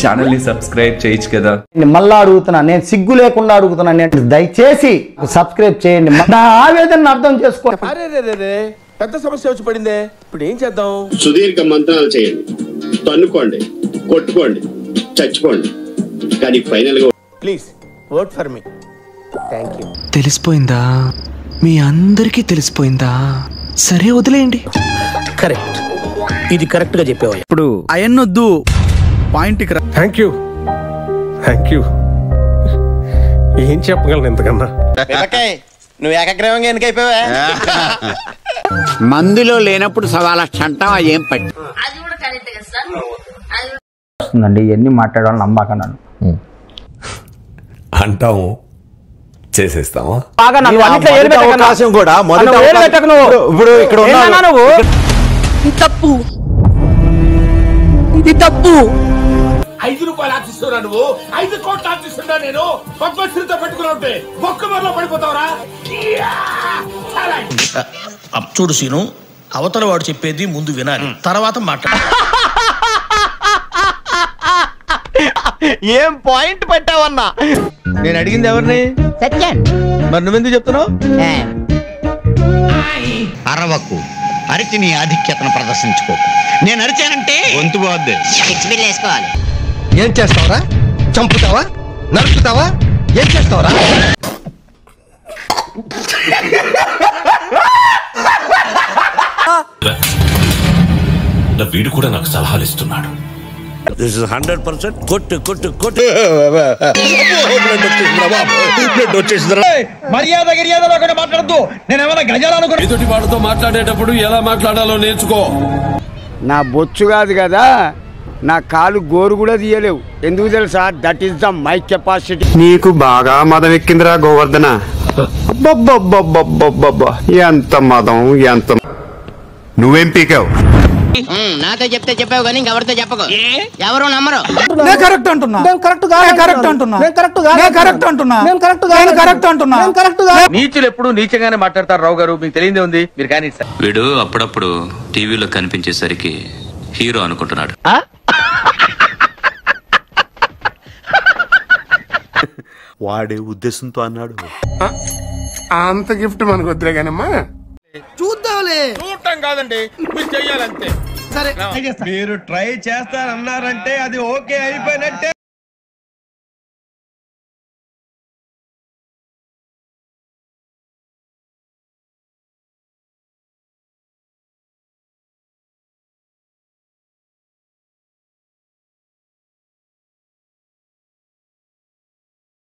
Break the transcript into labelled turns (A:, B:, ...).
A: Channel ని subscribe చేయొచ్చు కదా.
B: మళ్ళా అడుగుతున్నా, నేను సిగ్గు లేకుండా అడుగుతున్నా, దయచేసి సబ్స్క్రైబ్ చేయండి. నా ఆవేదన అర్థం చేసుకో.
C: పెద్ద సమస్య వచ్చి పడిందే, ఇప్పుడు ఏం చేద్దాం?
D: సుదీర్ఘ మంత్రాలు చేయండి, తన్నుకోండి, కొట్టుకోండి, చచ్చిపోండి, కానీ ఫైనల్ గా
C: please vote for me. Thank you.
E: తెలిసిపోయిందా? మీ అందరికీ తెలిసిపోయిందా? సరే వదిలేయండి.
C: కరెక్ట్, ఇది కరెక్ట్ గా చెప్పేవా.
F: ఇప్పుడు అయన్నొద్దు, పాయింట్.
G: Thank you. ఏం చెప్పగలను ఇంతకన్నా?
C: నువ్వు ఏకగ్రీవంగా ఎన్నికైపోయావా?
H: మందులో లేనప్పుడు సవాల చంటం ఏం పట్టి
B: వస్తుందండి. ఇవన్నీ మాట్లాడాలని నమ్మకన్నాను
G: అంటాము, చేసేస్తాము.
C: అవకాశం కూడా ఇప్పుడు ఇక్కడ
E: తప్పు, ఇది తప్పు.
G: 5 రూపాయలు ఆశిస్తున్నా, నువ్వు 5 కోట్లు ఆశిస్తున్నా. నేను పద్మశ్రీతో పెట్టుకుని ఉంటే ఒక్క మరలో పడిపోతావరా?
I: చూడు సీను, అవతల వాడు చెప్పేది ముందు వినాలి, తర్వాత మాట్లాడు.
C: ఏం పాయింట్ పెట్టావన్నా? నేను అడిగింది ఎవరిని? మరి నువ్వెందుకు చెప్తున్నావు?
H: అరవకు, అరిచి నీ ఆధిక్యతను ప్రదర్శించుకో. నేను అరిచానంటే గొంతు పోద్ది. వేసుకోవాలి.
C: ఏం చేస్తావరా? చంపుతావా? నరుకుతావా? ఏం చేస్తావరా?
G: వీడు కూడా నాకు సలహాలు ఇస్తున్నాడు.
I: This is 100% కొట్టు.
C: మర్యాద గిర్యాద మాట్లాడద్దు. నేనేమైనా గజాలను
G: ఎదుటి వాడితో మాట్లాడేటప్పుడు ఎలా మాట్లాడాలో నేర్చుకో.
F: నా బొచ్చు కాదు కదా, నా కాలు గోరు కూడా తీయలేవు. ఎందుకు తెలుసా? That is the my capacity.
J: నీకు బాగా మదం ఎక్కిందిరా గోవర్ధన. ఎంత మదం, ఎంత. నువ్వేం పీకావు?
H: నాతో చెప్తే చెప్పావు కానీ ఎవరితో చెప్పకు. ఎవరు నమ్మరు.
C: నీచులు ఎప్పుడు నీచంగానే మాట్లాడతారు రావు గారు, మీకు తెలియదే ఉంది. మీరు కానీ
A: వీడు అప్పుడప్పుడు టీవీలో కనిపించేసరికి హీరో అనుకుంటున్నాడు.
J: వాడే ఉద్దేశంతో అన్నాడు.
G: అంత గిఫ్ట్ మనకు వద్దులే కానమ్మా.
C: చూడటం కాదండి, మీరు చెయ్యాలంతే.
I: మీరు ట్రై చేస్తారన్నారంటే అది ఓకే అయిపోయినట్టే.